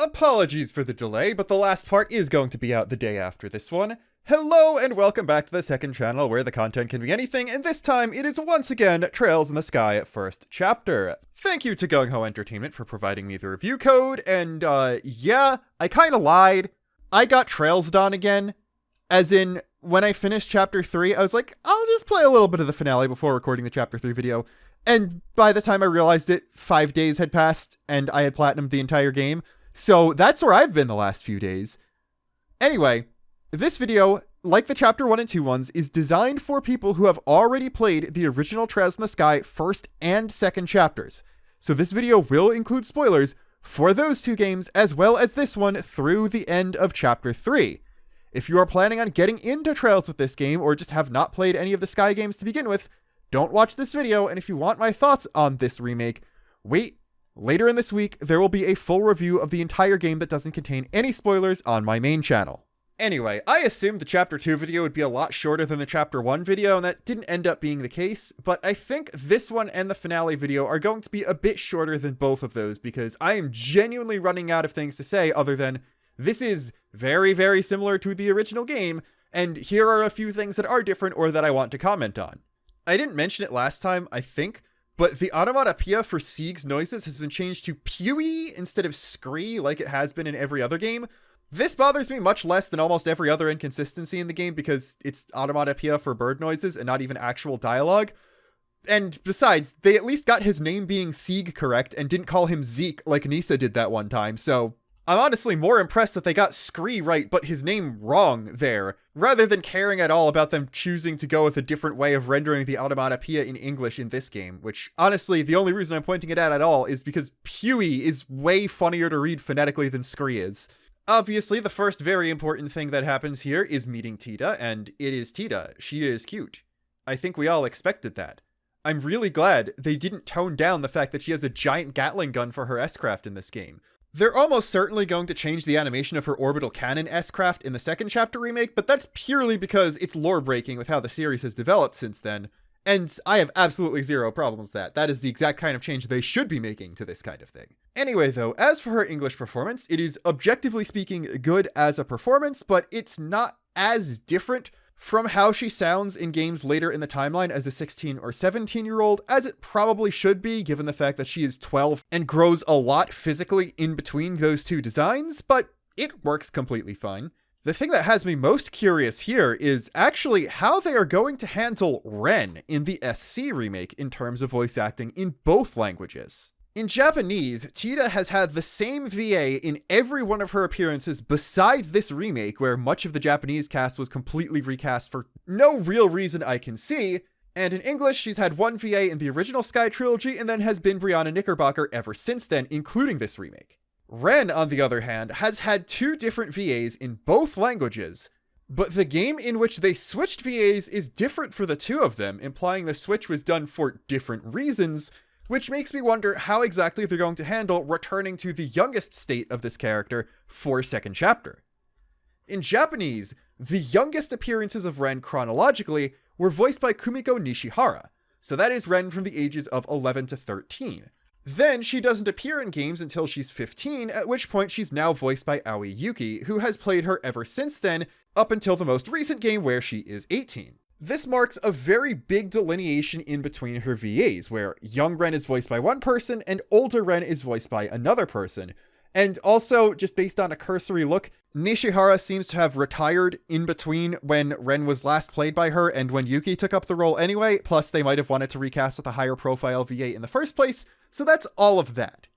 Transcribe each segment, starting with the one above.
Apologies for the delay, but the last part is going to be out the day after this one. Hello and welcome back to the second channel where the content can be anything, and this time it is once again Trails in the Sky first chapter. Thank you to Gung Ho Entertainment for providing me the review code, and yeah, I kinda lied. I got Trails done again. As in, when I finished chapter 3, I was like, I'll just play a little bit of the finale before recording the chapter 3 video. And by the time I realized it, 5 days had passed, and I had platinumed the entire game. So that's where I've been the last few days. Anyway, this video, like the chapter 1 and 2 ones, is designed for people who have already played the original Trails in the Sky first and second chapters. So this video will include spoilers for those two games as well as this one through the end of chapter 3. If you are planning on getting into Trails with this game or just have not played any of the Sky games to begin with, don't watch this video, and if you want my thoughts on this remake, wait. Later in this week, there will be a full review of the entire game that doesn't contain any spoilers on my main channel. Anyway, I assumed the Chapter 2 video would be a lot shorter than the Chapter 1 video, and that didn't end up being the case, but I think this one and the finale video are going to be a bit shorter than both of those, because I am genuinely running out of things to say other than, this is very, very similar to the original game, and here are a few things that are different or that I want to comment on. I didn't mention it last time, I think, but the onomatopoeia for Sieg's noises has been changed to pewy instead of scree like it has been in every other game. This bothers me much less than almost every other inconsistency in the game because it's onomatopoeia for bird noises and not even actual dialogue. And besides, they at least got his name being Sieg correct and didn't call him Zeke like Nisa did that one time, so I'm honestly more impressed that they got Scree right but his name wrong there, rather than caring at all about them choosing to go with a different way of rendering the onomatopoeia in English in this game, which, honestly, the only reason I'm pointing it out at all is because Pewy is way funnier to read phonetically than Scree is. Obviously, the first very important thing that happens here is meeting Teta, and it is Teta. She is cute. I think we all expected that. I'm really glad they didn't tone down the fact that she has a giant Gatling gun for her S-Craft in this game. They're almost certainly going to change the animation of her orbital cannon S-Craft in the second chapter remake, but that's purely because it's lore-breaking with how the series has developed since then, and I have absolutely zero problems with that. That is the exact kind of change they should be making to this kind of thing. Anyway though, as for her English performance, it is objectively speaking good as a performance, but it's not as different from how she sounds in games later in the timeline as a 16 or 17-year-old, as it probably should be given the fact that she is 12 and grows a lot physically in between those two designs, but it works completely fine. The thing that has me most curious here is actually how they are going to handle Ren in the SC remake in terms of voice acting in both languages. In Japanese, Teta has had the same VA in every one of her appearances besides this remake, where much of the Japanese cast was completely recast for no real reason I can see, and in English, she's had one VA in the original Sky trilogy and then has been Brianna Knickerbocker ever since then, including this remake. Ren, on the other hand, has had 2 different VAs in both languages, but the game in which they switched VAs is different for the two of them, implying the switch was done for different reasons, which makes me wonder how exactly they're going to handle returning to the youngest state of this character for second chapter. In Japanese, the youngest appearances of Ren chronologically were voiced by Kumiko Nishihara, so that is Ren from the ages of 11 to 13. Then she doesn't appear in games until she's 15, at which point she's now voiced by Aoi Yuki, who has played her ever since then, up until the most recent game where she is 18. This marks a very big delineation in between her VAs, where young Ren is voiced by one person and older Ren is voiced by another person. And also, just based on a cursory look, Nishihara seems to have retired in between when Ren was last played by her and when Yuki took up the role anyway, plus they might have wanted to recast with a higher profile VA in the first place, so that's all of that.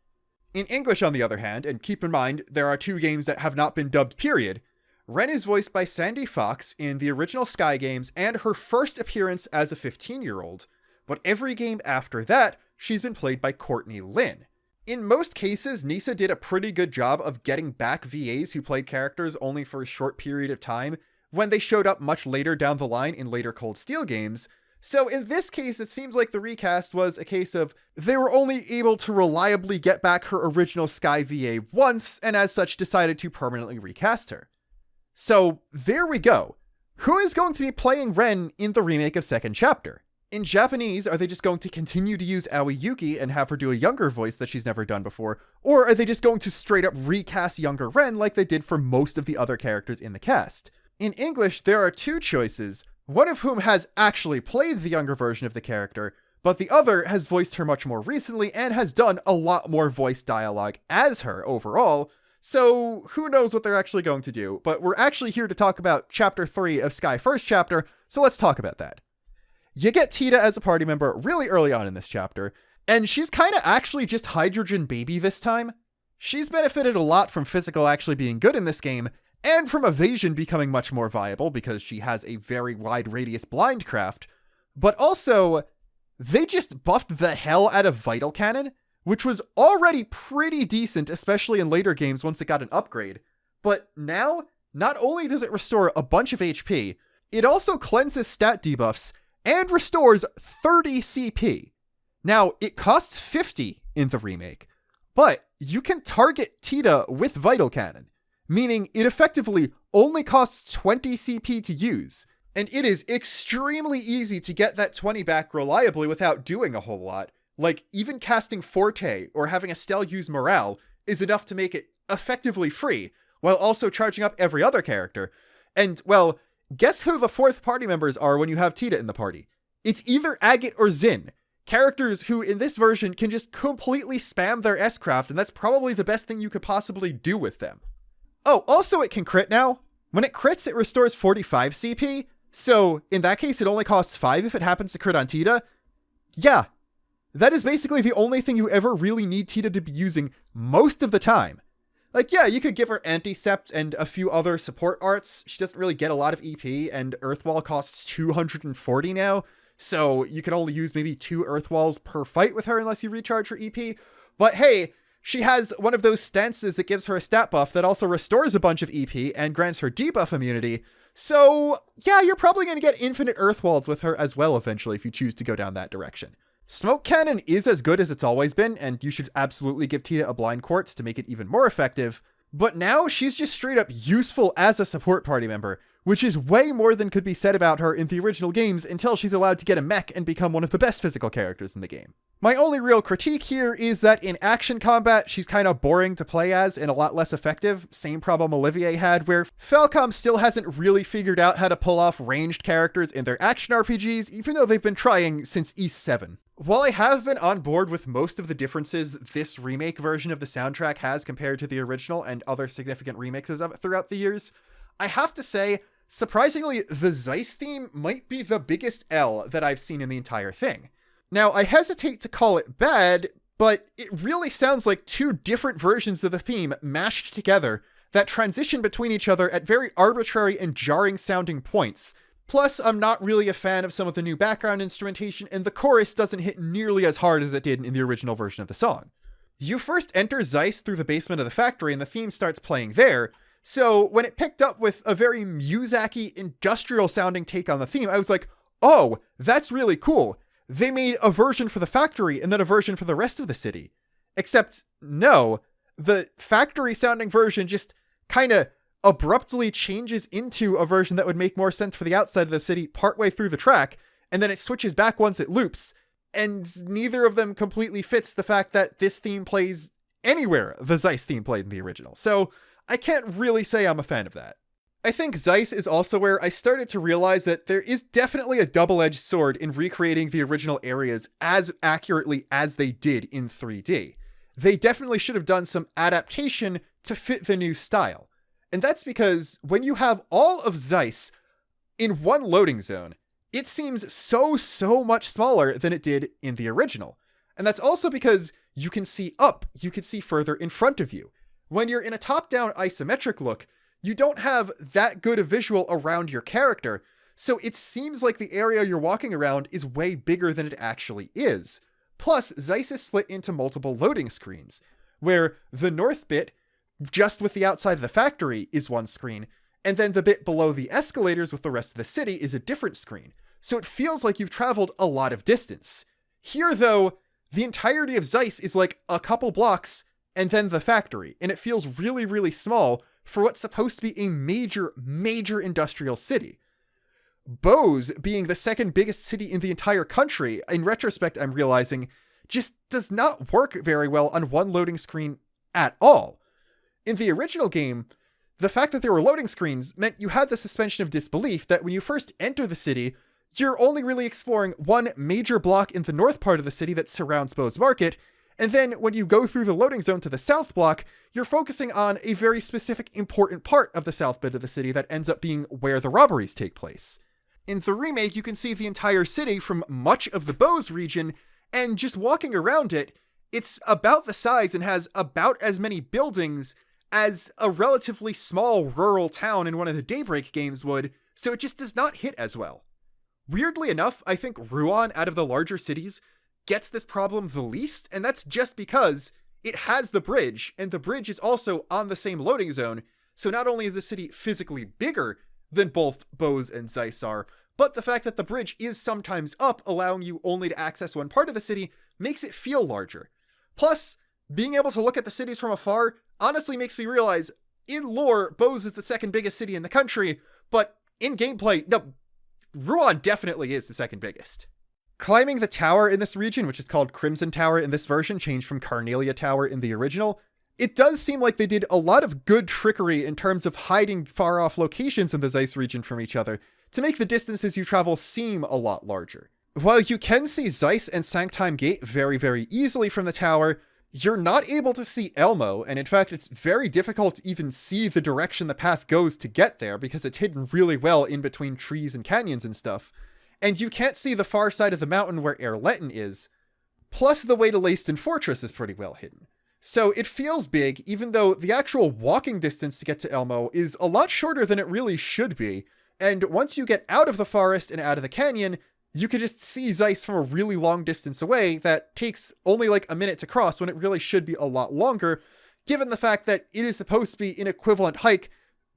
In English, on the other hand, and keep in mind, there are 2 games that have not been dubbed period, Ren is voiced by Sandy Fox in the original Sky games and her first appearance as a 15-year-old, but every game after that, she's been played by Courtney Lynn. In most cases, Nisa did a pretty good job of getting back VAs who played characters only for a short period of time when they showed up much later down the line in later Cold Steel games, so in this case it seems like the recast was a case of they were only able to reliably get back her original Sky VA once, and as such decided to permanently recast her. So there we go. Who is going to be playing Ren in the remake of second chapter? In Japanese, are they just going to continue to use Aoi Yuki and have her do a younger voice that she's never done before? Or are they just going to straight up recast younger Ren like they did for most of the other characters in the cast? In English, there are two choices, one of whom has actually played the younger version of the character, but the other has voiced her much more recently and has done a lot more voice dialogue as her overall, so who knows what they're actually going to do. But we're actually here to talk about Chapter 3 of Sky First Chapter, so let's talk about that. You get Teta as a party member really early on in this chapter, and she's kind of actually just Hydrogen Baby this time. She's benefited a lot from physical actually being good in this game, and from evasion becoming much more viable because she has a very wide radius blind craft, but also, they just buffed the hell out of Vital Cannon, which was already pretty decent, especially in later games once it got an upgrade, but now, not only does it restore a bunch of HP, it also cleanses stat debuffs, and restores 30 CP. Now, it costs 50 in the remake, but you can target Teta with Vital Cannon, meaning it effectively only costs 20 CP to use, and it is extremely easy to get that 20 back reliably without doing a whole lot. Like, even casting Forte or having Estelle use Morale is enough to make it effectively free, while also charging up every other character. And, well, guess who the fourth party members are when you have Teta in the party? It's either Agate or Xin, characters who in this version can just completely spam their S-Craft, and that's probably the best thing you could possibly do with them. Oh, also it can crit now. When it crits, it restores 45 CP, so in that case it only costs 5 if it happens to crit on Teta. Yeah, that is basically the only thing you ever really need Teta to be using most of the time. Like, yeah, you could give her Anticept and a few other support arts. She doesn't really get a lot of EP, and Earthwall costs 240 now, so you can only use maybe 2 Earthwalls per fight with her unless you recharge her EP. But hey, she has one of those stances that gives her a stat buff that also restores a bunch of EP and grants her debuff immunity, so yeah, you're probably going to get infinite Earthwalls with her as well eventually if you choose to go down that direction. Smoke Cannon is as good as it's always been, and you should absolutely give Teta a Blind Quartz to make it even more effective, but now she's just straight up useful as a support party member, which is way more than could be said about her in the original games until she's allowed to get a mech and become one of the best physical characters in the game. My only real critique here is that in action combat, she's kind of boring to play as and a lot less effective. Same problem Olivier had, where Falcom still hasn't really figured out how to pull off ranged characters in their action RPGs, even though they've been trying since East 7. While I have been on board with most of the differences this remake version of the soundtrack has compared to the original and other significant remixes of it throughout the years, I have to say, surprisingly, the Zeiss theme might be the biggest L that I've seen in the entire thing. Now, I hesitate to call it bad, but it really sounds like two different versions of the theme mashed together that transition between each other at very arbitrary and jarring sounding points. Plus, I'm not really a fan of some of the new background instrumentation, and the chorus doesn't hit nearly as hard as it did in the original version of the song. You first enter Zeiss through the basement of the factory and the theme starts playing there, so when it picked up with a very Muzaki industrial sounding take on the theme, I was like, oh, that's really cool. They made a version for the factory and then a version for the rest of the city. Except, no, the factory sounding version just kind of abruptly changes into a version that would make more sense for the outside of the city partway through the track, and then it switches back once it loops, and neither of them completely fits the fact that this theme plays anywhere the Zeiss theme played in the original, so I can't really say I'm a fan of that. I think Zeiss is also where I started to realize that there is definitely a double-edged sword in recreating the original areas as accurately as they did in 3D. They definitely should have done some adaptation to fit the new style. And that's because when you have all of Zeiss in one loading zone, it seems so much smaller than it did in the original. And that's also because you can see up, you can see further in front of you. When you're in a top-down isometric look, you don't have that good a visual around your character, so it seems like the area you're walking around is way bigger than it actually is. Plus, Zeiss is split into multiple loading screens, where the north bit, just with the outside of the factory, is one screen, and then the bit below the escalators with the rest of the city is a different screen, so it feels like you've traveled a lot of distance. Here, though, the entirety of Zeiss is like a couple blocks, and then the factory, and it feels really small for what's supposed to be a major industrial city. Bose being the second biggest city in the entire country, in retrospect, I'm realizing, just does not work very well on one loading screen at all. In the original game, the fact that there were loading screens meant you had the suspension of disbelief that when you first enter the city, you're only really exploring one major block in the north part of the city that surrounds Bose Market, and then when you go through the loading zone to the south block, you're focusing on a very specific important part of the south bit of the city that ends up being where the robberies take place. In the remake, you can see the entire city from much of the Bose region, and just walking around it, it's about the size and has about as many buildings as a relatively small rural town in one of the Daybreak games would, so it just does not hit as well. Weirdly enough, I think Rouen, out of the larger cities, gets this problem the least, and that's just because it has the bridge, and the bridge is also on the same loading zone, so not only is the city physically bigger than both Bose and Zeiss are, but the fact that the bridge is sometimes up, allowing you only to access one part of the city, makes it feel larger. Plus, being able to look at the cities from afar honestly makes me realize, in lore, Bose is the second biggest city in the country, but in gameplay, no, Rouen definitely is the second biggest. Climbing the tower in this region, which is called Crimson Tower in this version, changed from Carnelia Tower in the original, it does seem like they did a lot of good trickery in terms of hiding far-off locations in the Zeiss region from each other, to make the distances you travel seem a lot larger. While you can see Zeiss and Sanctheim Gate very, very easily from the tower, you're not able to see Elmo, and in fact it's very difficult to even see the direction the path goes to get there, because it's hidden really well in between trees and canyons and stuff. And you can't see the far side of the mountain where Erletten is. Plus, the way to Leyston Fortress is pretty well hidden. So it feels big, even though the actual walking distance to get to Elmo is a lot shorter than it really should be. And once you get out of the forest and out of the canyon, you can just see Zeiss from a really long distance away that takes only like a minute to cross when it really should be a lot longer, given the fact that it is supposed to be an equivalent hike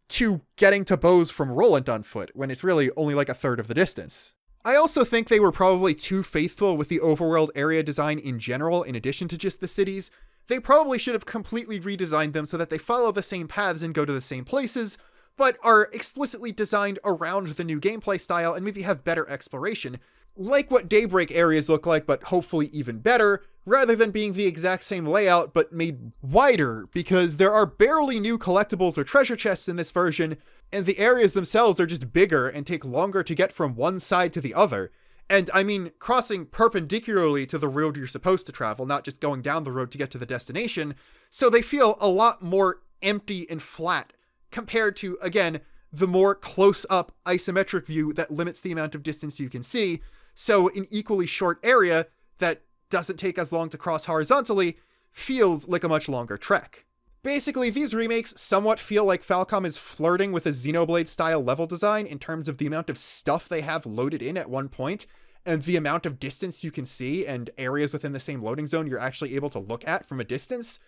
to getting to Bose from Roland on foot, when it's really only like a third of the distance. I also think they were probably too faithful with the overworld area design in general, in addition to just the cities. They probably should have completely redesigned them so that they follow the same paths and go to the same places, but are explicitly designed around the new gameplay style and maybe have better exploration, like what Daybreak areas look like, but hopefully even better, rather than being the exact same layout but made wider, because there are barely new collectibles or treasure chests in this version, and the areas themselves are just bigger and take longer to get from one side to the other. And I mean, crossing perpendicularly to the road you're supposed to travel, not just going down the road to get to the destination, so they feel a lot more empty and flat compared to, again, the more close-up isometric view that limits the amount of distance you can see, so an equally short area that doesn't take as long to cross horizontally feels like a much longer trek. Basically, these remakes somewhat feel like Falcom is flirting with a Xenoblade-style level design in terms of the amount of stuff they have loaded in at one point, and the amount of distance you can see and areas within the same loading zone you're actually able to look at from a distance.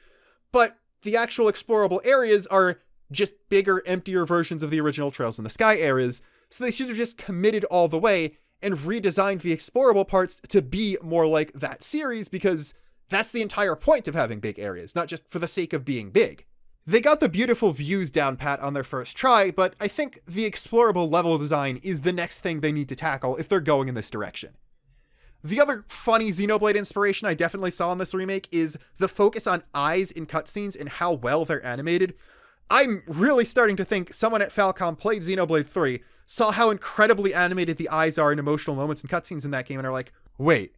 But the actual explorable areas are just bigger, emptier versions of the original Trails in the Sky areas, so they should have just committed all the way and redesigned the explorable parts to be more like that series, because that's the entire point of having big areas, not just for the sake of being big. They got the beautiful views down pat on their first try, but I think the explorable level design is the next thing they need to tackle if they're going in this direction. The other funny Xenoblade inspiration I definitely saw in this remake is the focus on eyes in cutscenes and how well they're animated. I'm really starting to think someone at Falcom played Xenoblade 3, saw how incredibly animated the eyes are in emotional moments and cutscenes in that game, and are like, wait,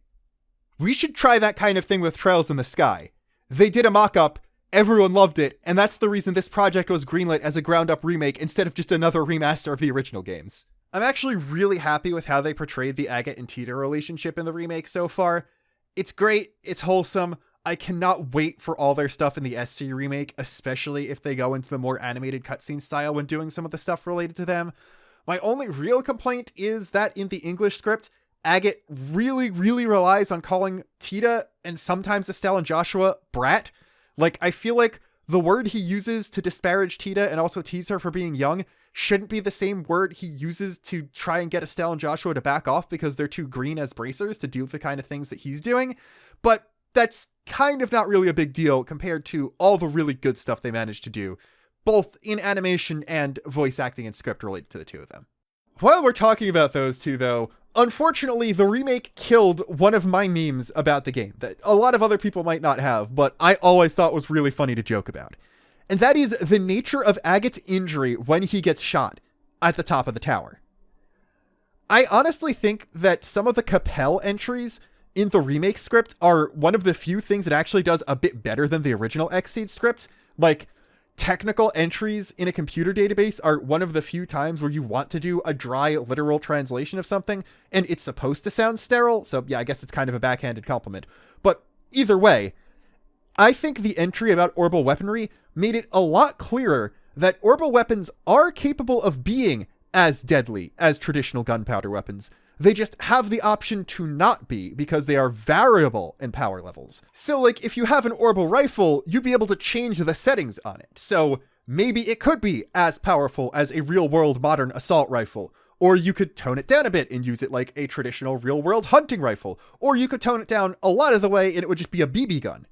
we should try that kind of thing with Trails in the Sky. They did a mock-up, everyone loved it, and that's the reason this project was greenlit as a ground-up remake instead of just another remaster of the original games. I'm actually really happy with how they portrayed the Agate and Teta relationship in the remake so far. It's great, it's wholesome. I cannot wait for all their stuff in the SC remake, especially if they go into the more animated cutscene style when doing some of the stuff related to them. My only real complaint is that in the English script, Agate really, really relies on calling Teta and sometimes Estelle and Joshua brat. Like, I feel like the word he uses to disparage Teta and also tease her for being young shouldn't be the same word he uses to try and get Estelle and Joshua to back off because they're too green as bracers to do the kind of things that he's doing. But that's kind of not really a big deal compared to all the really good stuff they managed to do, both in animation and voice acting and script related to the two of them. While we're talking about those two, though, unfortunately, the remake killed one of my memes about the game that a lot of other people might not have, but I always thought was really funny to joke about. And that is the nature of Agat's injury when he gets shot at the top of the tower. I honestly think that some of the Capel entries in the remake script are one of the few things that actually does a bit better than the original Xseed script. Like, technical entries in a computer database are one of the few times where you want to do a dry, literal translation of something, and it's supposed to sound sterile, so yeah, I guess it's kind of a backhanded compliment. But either way, I think the entry about orbital weaponry made it a lot clearer that orbital weapons are capable of being as deadly as traditional gunpowder weapons. They just have the option to not be because they are variable in power levels. So like if you have an orbital rifle, you'd be able to change the settings on it. So maybe it could be as powerful as a real world modern assault rifle. Or you could tone it down a bit and use it like a traditional real world hunting rifle. Or you could tone it down a lot of the way and it would just be a BB gun.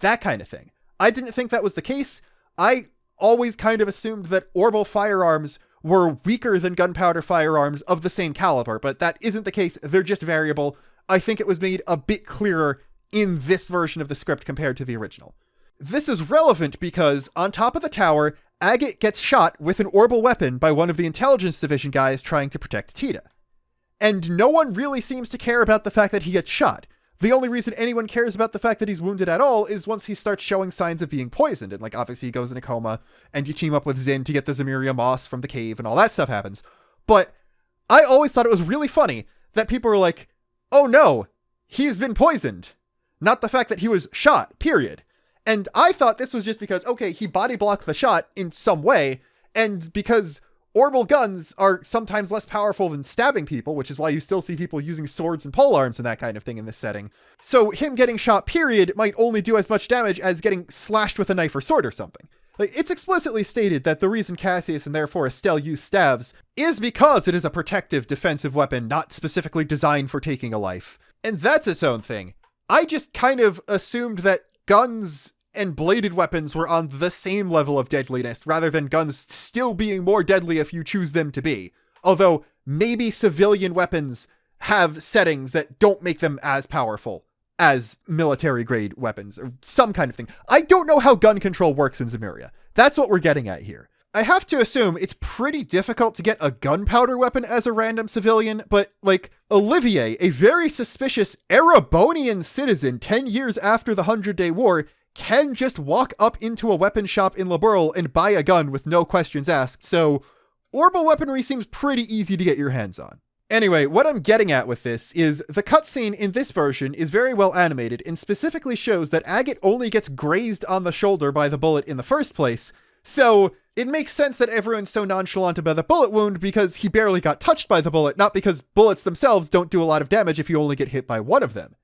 That kind of thing. I didn't think that was the case. I always kind of assumed that orbital firearms were weaker than gunpowder firearms of the same caliber, but that isn't the case. They're just variable. I think it was made a bit clearer in this version of the script compared to the original. This is relevant because on top of the tower, Agat gets shot with an orbital weapon by one of the intelligence division guys trying to protect Teta. And no one really seems to care about the fact that he gets shot. The only reason anyone cares about the fact that he's wounded at all is once he starts showing signs of being poisoned. And like, obviously he goes in a coma and you team up with Zin to get the Zemiria moss from the cave and all that stuff happens. But I always thought it was really funny that people were like, oh no, he's been poisoned. Not the fact that he was shot, period. And I thought this was just because, okay, he body blocked the shot in some way. And because orbital guns are sometimes less powerful than stabbing people, which is why you still see people using swords and polearms and that kind of thing in this setting. So him getting shot, period, might only do as much damage as getting slashed with a knife or sword or something. Like, it's explicitly stated that the reason Cassius and therefore Estelle use staves is because it is a protective defensive weapon, not specifically designed for taking a life. And that's its own thing. I just kind of assumed that guns and bladed weapons were on the same level of deadliness, rather than guns still being more deadly if you choose them to be. Although, maybe civilian weapons have settings that don't make them as powerful as military-grade weapons, or some kind of thing. I don't know how gun control works in Zemiria. That's what we're getting at here. I have to assume it's pretty difficult to get a gunpowder weapon as a random civilian, but, like, Olivier, a very suspicious Erebonian citizen 10 years after the 100-Day War, can just walk up into a weapon shop in Liberl and buy a gun with no questions asked, so orbital weaponry seems pretty easy to get your hands on. Anyway, what I'm getting at with this is the cutscene in this version is very well animated and specifically shows that Agat only gets grazed on the shoulder by the bullet in the first place, so it makes sense that everyone's so nonchalant about the bullet wound because he barely got touched by the bullet, not because bullets themselves don't do a lot of damage if you only get hit by one of them.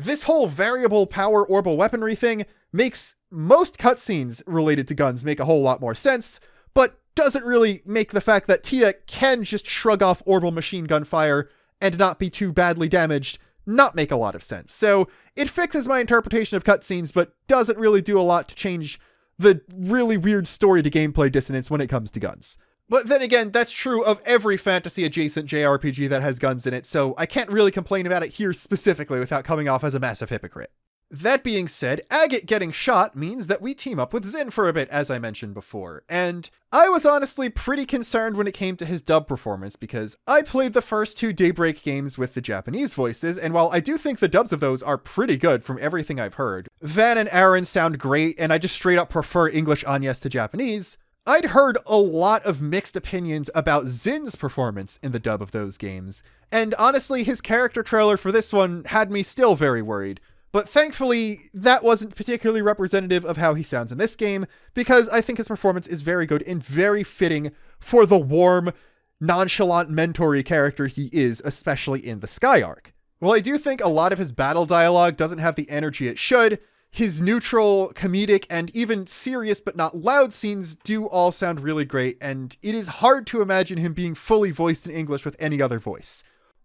This whole variable power orbital weaponry thing makes most cutscenes related to guns make a whole lot more sense, but doesn't really make the fact that Teta can just shrug off orbital machine gun fire and not be too badly damaged not make a lot of sense. So it fixes my interpretation of cutscenes, but doesn't really do a lot to change the really weird story to gameplay dissonance when it comes to guns. But then again, that's true of every fantasy-adjacent JRPG that has guns in it, so I can't really complain about it here specifically without coming off as a massive hypocrite. That being said, Agat getting shot means that we team up with Zin for a bit, as I mentioned before, and I was honestly pretty concerned when it came to his dub performance because I played the first two Daybreak games with the Japanese voices, and while I do think the dubs of those are pretty good from everything I've heard, Van and Aaron sound great, and I just straight up prefer English Agnes to Japanese, I'd heard a lot of mixed opinions about Zin's performance in the dub of those games, and honestly, his character trailer for this one had me still very worried. But thankfully, that wasn't particularly representative of how he sounds in this game, because I think his performance is very good and very fitting for the warm, nonchalant, mentor-y character he is, especially in the Sky arc. While I do think a lot of his battle dialogue doesn't have the energy it should, his neutral, comedic, and even serious but not loud scenes do all sound really great, and it is hard to imagine him being fully voiced in English with any other voice.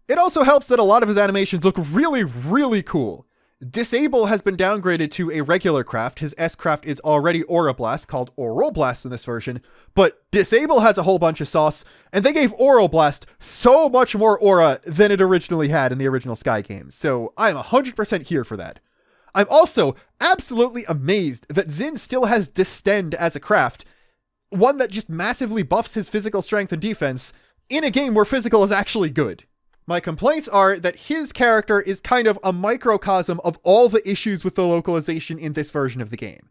It also helps that a lot of his animations look really, really cool. Disable has been downgraded to a regular craft. His S-craft is already Aura Blast, called Aural Blast in this version, but Disable has a whole bunch of sauce, and they gave Aural Blast so much more aura than it originally had in the original Sky games, so I'm 100% here for that. I'm also absolutely amazed that Xin still has Distend as a craft, one that just massively buffs his physical strength and defense, in a game where physical is actually good. My complaints are that his character is kind of a microcosm of all the issues with the localization in this version of the game.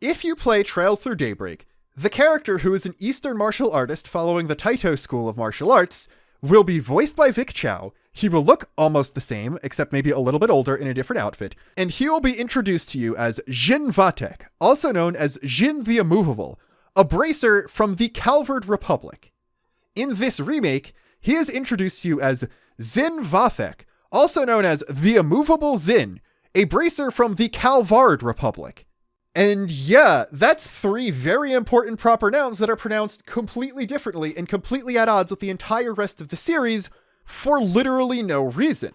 If you play Trails Through Daybreak, the character, who is an Eastern martial artist following the TITA school of martial arts, will be voiced by Vic Chow. He will look almost the same, except maybe a little bit older in a different outfit, and he will be introduced to you as Jin Vatek, also known as Jin the Immovable, a bracer from the Calvard Republic. In this remake, he is introduced to you as Xin Vathek, also known as the Immovable Xin, a bracer from the Calvard Republic. And yeah, that's 3 very important proper nouns that are pronounced completely differently and completely at odds with the entire rest of the series for literally no reason.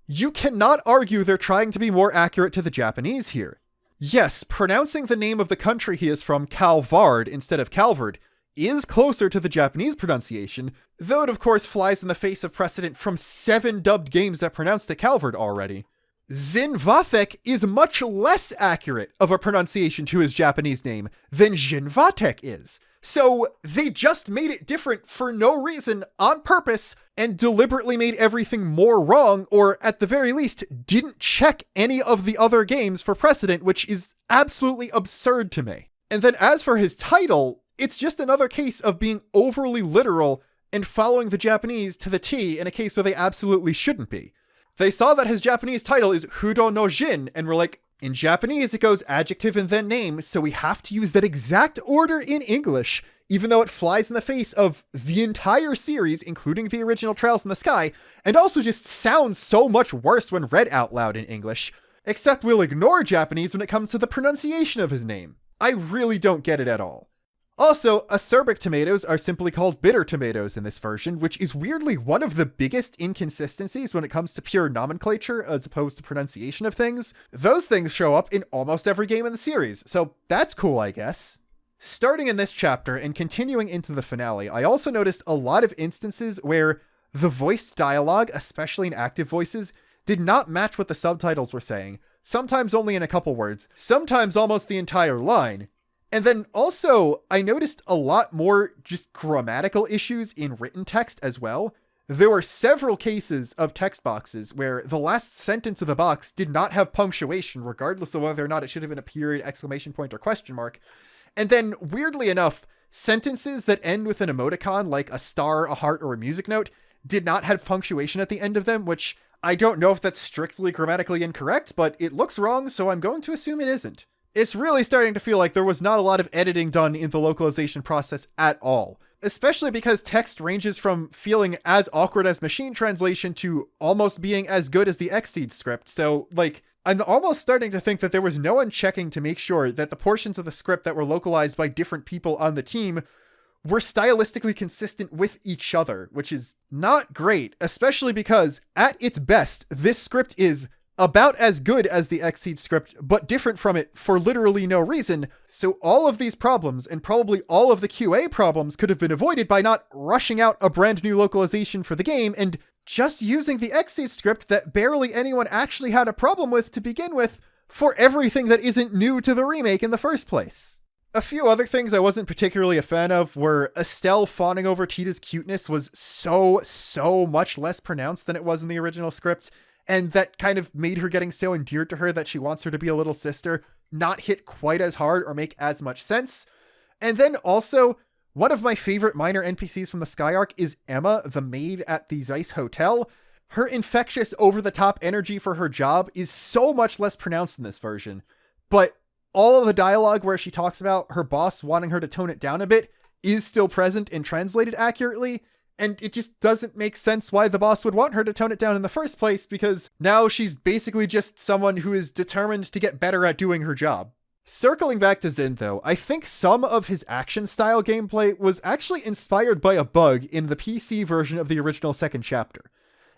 You cannot argue they're trying to be more accurate to the Japanese here. Yes, pronouncing the name of the country he is from Calvard instead of Calvard is closer to the Japanese pronunciation, though it of course flies in the face of precedent from 7 dubbed games that pronounced it Calvard already. Xin Vathek is much less accurate of a pronunciation to his Japanese name than Jin Vatek is. So they just made it different for no reason, on purpose, and deliberately made everything more wrong, or at the very least, didn't check any of the other games for precedent, which is absolutely absurd to me. And then as for his title, it's just another case of being overly literal and following the Japanese to the T in a case where they absolutely shouldn't be. They saw that his Japanese title is Hudo no Jin, and were like, in Japanese it goes adjective and then name, so we have to use that exact order in English, even though it flies in the face of the entire series, including the original Trails in the Sky, and also just sounds so much worse when read out loud in English. Except we'll ignore Japanese when it comes to the pronunciation of his name. I really don't get it at all. Also, acerbic tomatoes are simply called bitter tomatoes in this version, which is weirdly one of the biggest inconsistencies when it comes to pure nomenclature as opposed to pronunciation of things. Those things show up in almost every game in the series, so that's cool, I guess. Starting in this chapter and continuing into the finale, I also noticed a lot of instances where the voiced dialogue, especially in active voices, did not match what the subtitles were saying, sometimes only in a couple words, sometimes almost the entire line. And then also, I noticed a lot more just grammatical issues in written text as well. There were several cases of text boxes where the last sentence of the box did not have punctuation, regardless of whether or not it should have been a period, exclamation point, or question mark. And then, weirdly enough, sentences that end with an emoticon, like a star, a heart, or a music note, did not have punctuation at the end of them, which I don't know if that's strictly grammatically incorrect, but it looks wrong, so I'm going to assume it isn't. It's really starting to feel like there was not a lot of editing done in the localization process at all, especially because text ranges from feeling as awkward as machine translation to almost being as good as the Xseed script. So, like, I'm almost starting to think that there was no one checking to make sure that the portions of the script that were localized by different people on the team were stylistically consistent with each other, which is not great, especially because, at its best, this script is about as good as the Xseed script, but different from it for literally no reason, so all of these problems, and probably all of the QA problems, could have been avoided by not rushing out a brand new localization for the game, and just using the Xseed script that barely anyone actually had a problem with to begin with, for everything that isn't new to the remake in the first place. A few other things I wasn't particularly a fan of were Estelle fawning over Tita's cuteness was so much less pronounced than it was in the original script, and that kind of made her getting so endeared to her that she wants her to be a little sister not hit quite as hard or make as much sense. And then also, one of my favorite minor NPCs from the Sky Arc is Emma, the maid at the Zeiss Hotel. Her infectious, over-the-top energy for her job is so much less pronounced in this version, but all of the dialogue where she talks about her boss wanting her to tone it down a bit is still present and translated accurately. And it just doesn't make sense why the boss would want her to tone it down in the first place, because now she's basically just someone who is determined to get better at doing her job. Circling back to Xin though, I think some of his action style gameplay was actually inspired by a bug in the PC version of the original second chapter.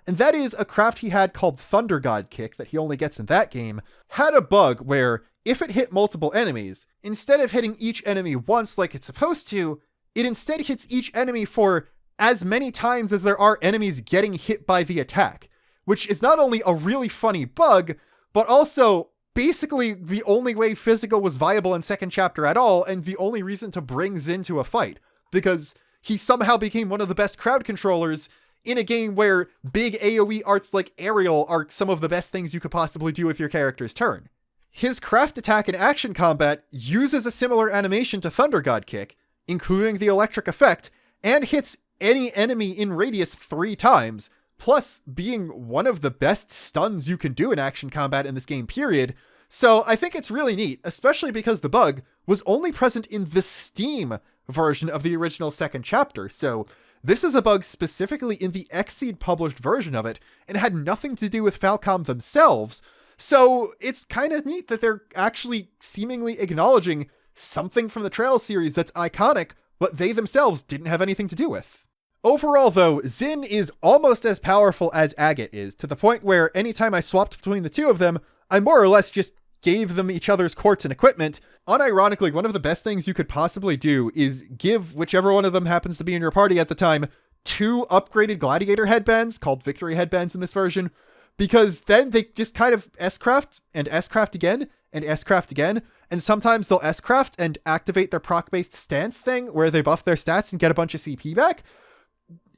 and that is a craft he had called Thunder God Kick that he only gets in that game, had a bug where if it hit multiple enemies, instead of hitting each enemy once like it's supposed to, it instead hits each enemy for as many times as there are enemies getting hit by the attack, which is not only a really funny bug, but also basically the only way physical was viable in second chapter at all, and the only reason to bring Xin to a fight, because he somehow became one of the best crowd controllers in a game where big AoE arts like aerial are some of the best things you could possibly do with your character's turn. His craft attack in action combat uses a similar animation to Thunder God Kick, including the electric effect, and hits any enemy in radius 3 times, plus being one of the best stuns you can do in action combat in this game, period. So I think it's really neat, especially because the bug was only present in the Steam version of the original second chapter, so this is a bug specifically in the Xseed published version of it, and had nothing to do with Falcom themselves, so it's kind of neat that they're actually seemingly acknowledging something from the Trails series that's iconic, but they themselves didn't have anything to do with. Overall though, Xin is almost as powerful as Agate is, to the point where anytime I swapped between the two of them, I more or less just gave them each other's quartz and equipment. Unironically, one of the best things you could possibly do is give whichever one of them happens to be in your party at the time 2 upgraded gladiator headbands, called victory headbands in this version, because then they just kind of S-craft and S-craft again and S-craft again, and sometimes they'll S-craft and activate their proc-based stance thing where they buff their stats and get a bunch of CP back.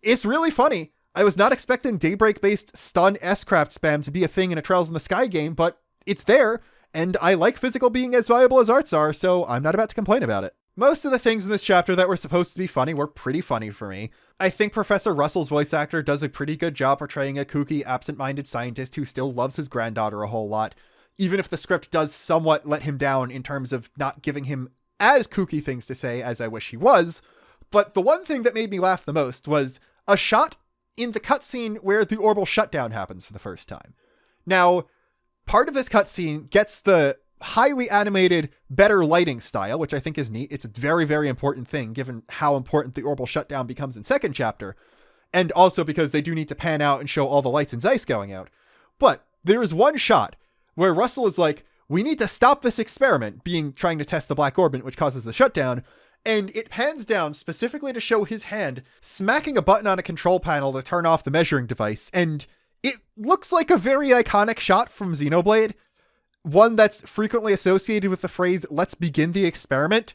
It's really funny. I was not expecting Daybreak-based stun S-craft spam to be a thing in a Trails in the Sky game, but it's there, and I like physical being as valuable as arts are, so I'm not about to complain about it. Most of the things in this chapter that were supposed to be funny were pretty funny for me. I think Professor Russell's voice actor does a pretty good job portraying a kooky, absent-minded scientist who still loves his granddaughter a whole lot, even if the script does somewhat let him down in terms of not giving him as kooky things to say as I wish he was. But the one thing that made me laugh the most was a shot in the cutscene where the orbital shutdown happens for the first time. Now, part of this cutscene gets the highly animated, better lighting style, which I think is neat. It's a very, very important thing, given how important the orbital shutdown becomes in second chapter, and also because they do need to pan out and show all the lights in Zeiss going out. But there is one shot where Russell is like, we need to stop this experiment, being trying to test the black orbit, which causes the shutdown, and it pans down specifically to show his hand smacking a button on a control panel to turn off the measuring device, and it looks like a very iconic shot from Xenoblade, one that's frequently associated with the phrase, let's begin the experiment,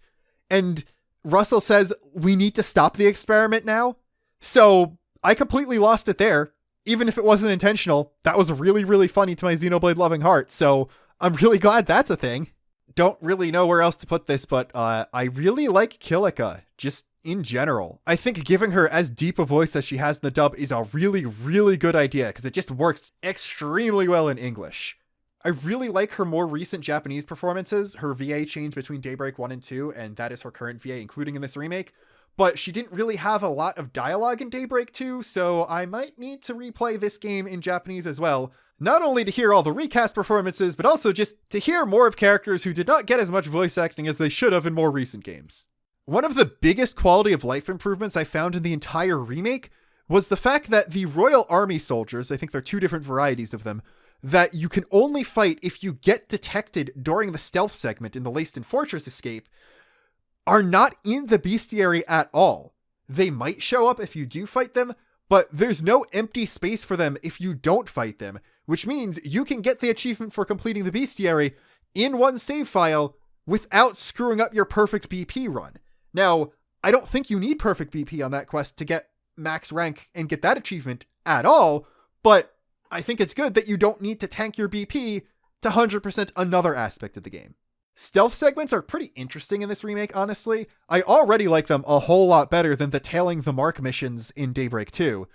and Russell says, we need to stop the experiment now. So I completely lost it there. Even if it wasn't intentional, that was really, really funny to my Xenoblade loving heart, so I'm really glad that's a thing. Don't really know where else to put this, but I really like Kilika, just in general. I think giving her as deep a voice as she has in the dub is a really, really good idea, because it just works extremely well in English. I really like her more recent Japanese performances. Her VA changed between Daybreak 1 and 2, and that is her current VA, including in this remake. But she didn't really have a lot of dialogue in Daybreak 2, so I might need to replay this game in Japanese as well. Not only to hear all the recast performances, but also just to hear more of characters who did not get as much voice acting as they should have in more recent games. One of the biggest quality of life improvements I found in the entire remake was the fact that the Royal Army soldiers, I think there are 2 different varieties of them, that you can only fight if you get detected during the stealth segment in the Leiston Fortress escape, are not in the bestiary at all. They might show up if you do fight them, but there's no empty space for them if you don't fight them, which means you can get the achievement for completing the bestiary in one save file without screwing up your perfect BP run. Now, I don't think you need perfect BP on that quest to get max rank and get that achievement at all, but I think it's good that you don't need to tank your BP to 100% another aspect of the game. Stealth segments are pretty interesting in this remake, honestly. I already like them a whole lot better than the Tailing the Mark missions in Daybreak 2.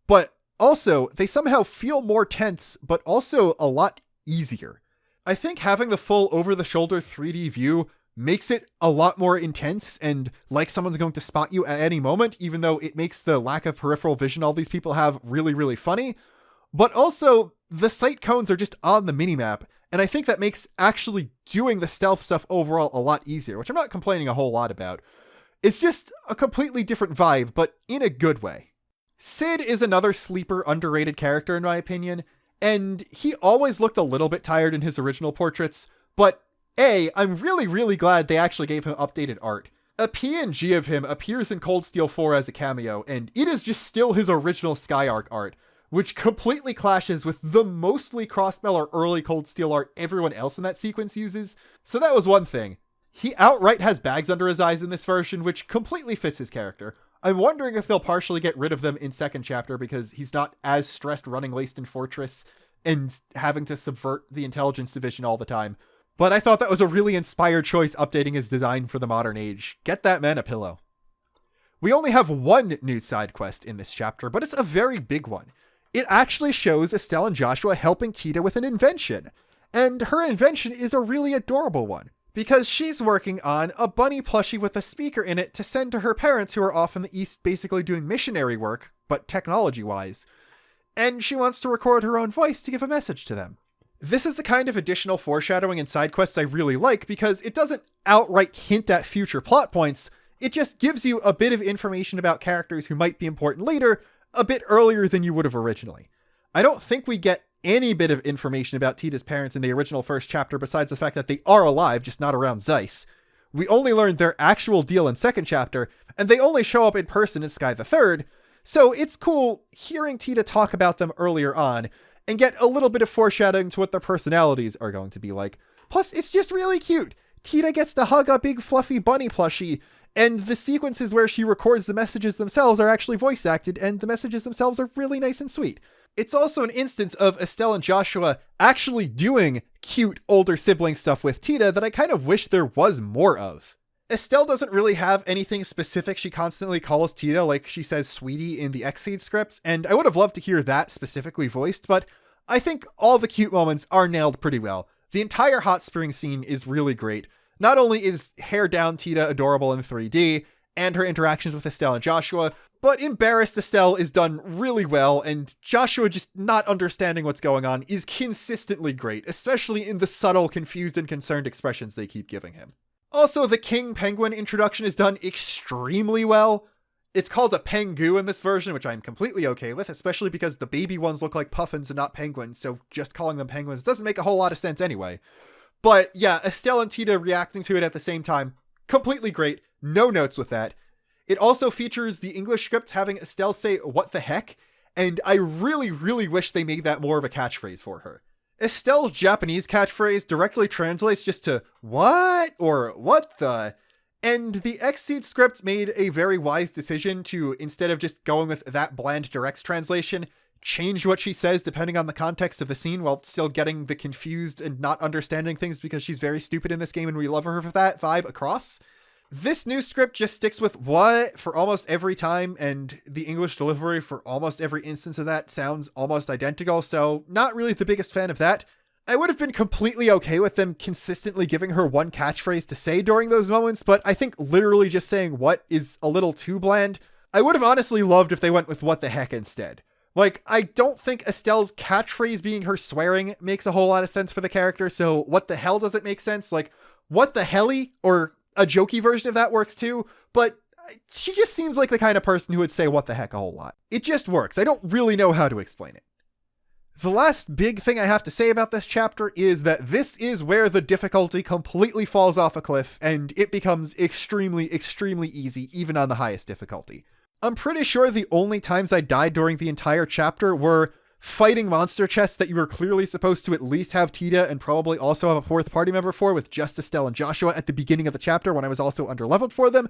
But also, they somehow feel more tense, but also a lot easier. I think having the full over-the-shoulder 3D view makes it a lot more intense and like someone's going to spot you at any moment, even though it makes the lack of peripheral vision all these people have really, really funny. But also, the sight cones are just on the minimap, and I think that makes actually doing the stealth stuff overall a lot easier, which I'm not complaining a whole lot about. It's just a completely different vibe, but in a good way. Sid is another sleeper, underrated character in my opinion, and he always looked a little bit tired in his original portraits, but I'm really, really glad they actually gave him updated art. A PNG of him appears in Cold Steel 4 as a cameo, and it is just still his original Skyark art, which completely clashes with the mostly Crossbell or early Cold Steel art everyone else in that sequence uses. So that was one thing. He outright has bags under his eyes in this version, which completely fits his character. I'm wondering if they'll partially get rid of them in second chapter because he's not as stressed running Leyston Fortress and having to subvert the intelligence division all the time. But I thought that was a really inspired choice, updating his design for the modern age. Get that man a pillow. We only have one new side quest in this chapter, but it's a very big one. It actually shows Estelle and Joshua helping Teta with an invention. And her invention is a really adorable one, because she's working on a bunny plushie with a speaker in it to send to her parents who are off in the East basically doing missionary work, but technology-wise. And she wants to record her own voice to give a message to them. This is the kind of additional foreshadowing in side quests I really like, because it doesn't outright hint at future plot points, it just gives you a bit of information about characters who might be important later, a bit earlier than you would have originally. I don't think we get any bit of information about Teta's parents in the original first chapter besides the fact that they are alive, just not around Zeiss. We only learned their actual deal in second chapter, and they only show up in person in Sky the Third, so it's cool hearing Teta talk about them earlier on, and get a little bit of foreshadowing to what their personalities are going to be like. Plus, it's just really cute. Teta gets to hug a big fluffy bunny plushie, and the sequences where she records the messages themselves are actually voice acted, and the messages themselves are really nice and sweet. It's also an instance of Estelle and Joshua actually doing cute older sibling stuff with Teta that I kind of wish there was more of. Estelle doesn't really have anything specific she constantly calls Teta, like she says sweetie in the Xseed scripts, and I would have loved to hear that specifically voiced, but I think all the cute moments are nailed pretty well. The entire hot spring scene is really great. Not only is hair down Teta adorable in 3D, and her interactions with Estelle and Joshua, but embarrassed Estelle is done really well, and Joshua just not understanding what's going on is consistently great, especially in the subtle, confused and concerned expressions they keep giving him. Also, the King Penguin introduction is done extremely well. It's called a Pengu in this version, which I'm completely okay with, especially because the baby ones look like puffins and not penguins, so just calling them penguins doesn't make a whole lot of sense anyway. But yeah, Estelle and Teta reacting to it at the same time, completely great, no notes with that. It also features the English script having Estelle say, "What the heck?" And I really, really wish they made that more of a catchphrase for her. Estelle's Japanese catchphrase directly translates just to, "What?" or "What the?" And the Xseed script made a very wise decision to, instead of just going with that bland direct translation, change what she says depending on the context of the scene while still getting the confused and not understanding things because she's very stupid in this game and we love her for that vibe across. This new script just sticks with "what" for almost every time, and the English delivery for almost every instance of that sounds almost identical, so not really the biggest fan of that. I would have been completely okay with them consistently giving her one catchphrase to say during those moments, but I think literally just saying "what" is a little too bland. I would have honestly loved if they went with "what the heck" instead. Like, I don't think Estelle's catchphrase being her swearing makes a whole lot of sense for the character, so "what the hell" doesn't make sense. Like, "what the helly?" or a jokey version of that works too, but she just seems like the kind of person who would say "what the heck" a whole lot. It just works. I don't really know how to explain it. The last big thing I have to say about this chapter is that this is where the difficulty completely falls off a cliff and it becomes extremely, extremely easy, even on the highest difficulty. I'm pretty sure the only times I died during the entire chapter were fighting monster chests that you were clearly supposed to at least have Teta and probably also have a fourth party member for with just Estelle and Joshua at the beginning of the chapter when I was also underleveled for them,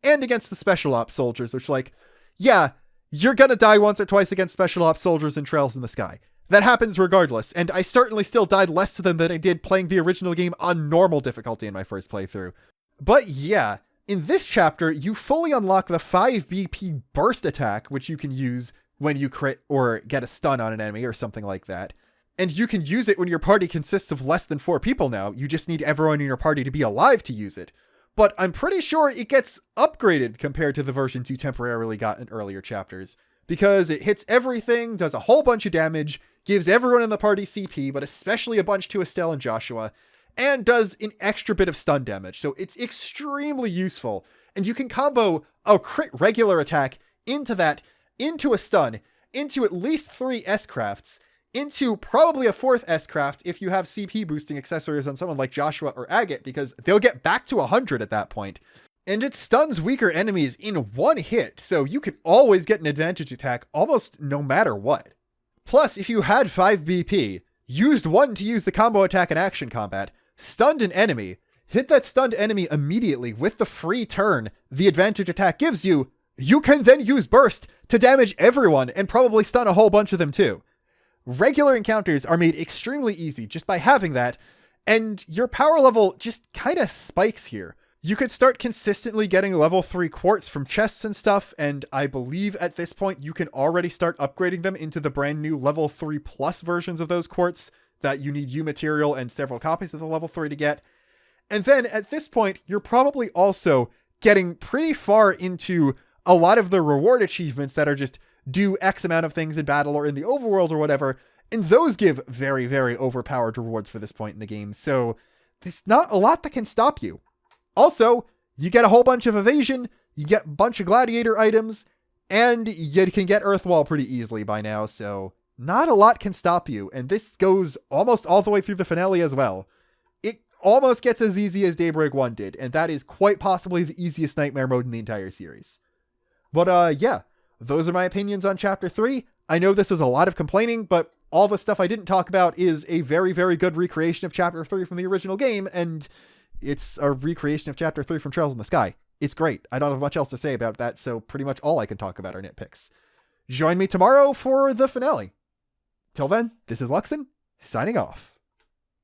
and against the special ops soldiers, which, like, yeah, you're gonna die once or twice against special ops soldiers in Trails in the Sky. That happens regardless, and I certainly still died less to them than I did playing the original game on normal difficulty in my first playthrough. But yeah, in this chapter, you fully unlock the 5 BP burst attack, which you can use when you crit or get a stun on an enemy or something like that. And you can use it when your party consists of less than 4 people now. You just need everyone in your party to be alive to use it. But I'm pretty sure it gets upgraded compared to the versions you temporarily got in earlier chapters, because it hits everything, does a whole bunch of damage, gives everyone in the party CP, but especially a bunch to Estelle and Joshua, and does an extra bit of stun damage. So it's extremely useful, and you can combo a crit regular attack into that into a stun, into at least 3 S-crafts, into probably a 4th S-craft if you have CP boosting accessories on someone like Joshua or Agate, because they'll get back to 100 at that point. And it stuns weaker enemies in 1 hit, so you can always get an advantage attack almost no matter what. Plus, if you had 5 BP, used 1 to use the combo attack in action combat, stunned an enemy, hit that stunned enemy immediately with the free turn the advantage attack gives you, you can then use burst to damage everyone and probably stun a whole bunch of them too. Regular encounters are made extremely easy just by having that, and your power level just kind of spikes here. You could start consistently getting level 3 quartz from chests and stuff, and I believe at this point you can already start upgrading them into the brand new level 3 plus versions of those quartz that you need U material and several copies of the level 3 to get. And then at this point, you're probably also getting pretty far into a lot of the reward achievements that are just do X amount of things in battle or in the overworld or whatever, and those give very, very overpowered rewards for this point in the game, so there's not a lot that can stop you. Also, you get a whole bunch of evasion, you get a bunch of gladiator items, and you can get Earthwall pretty easily by now, so not a lot can stop you, and this goes almost all the way through the finale as well. It almost gets as easy as Daybreak 1 did, and that is quite possibly the easiest nightmare mode in the entire series. But yeah, those are my opinions on Chapter 3. I know this is a lot of complaining, but all the stuff I didn't talk about is a very, very good recreation of Chapter 3 from the original game, and it's a recreation of Chapter 3 from Trails in the Sky. It's great. I don't have much else to say about that, so pretty much all I can talk about are nitpicks. Join me tomorrow for the finale. Till then, this is Luxon, signing off.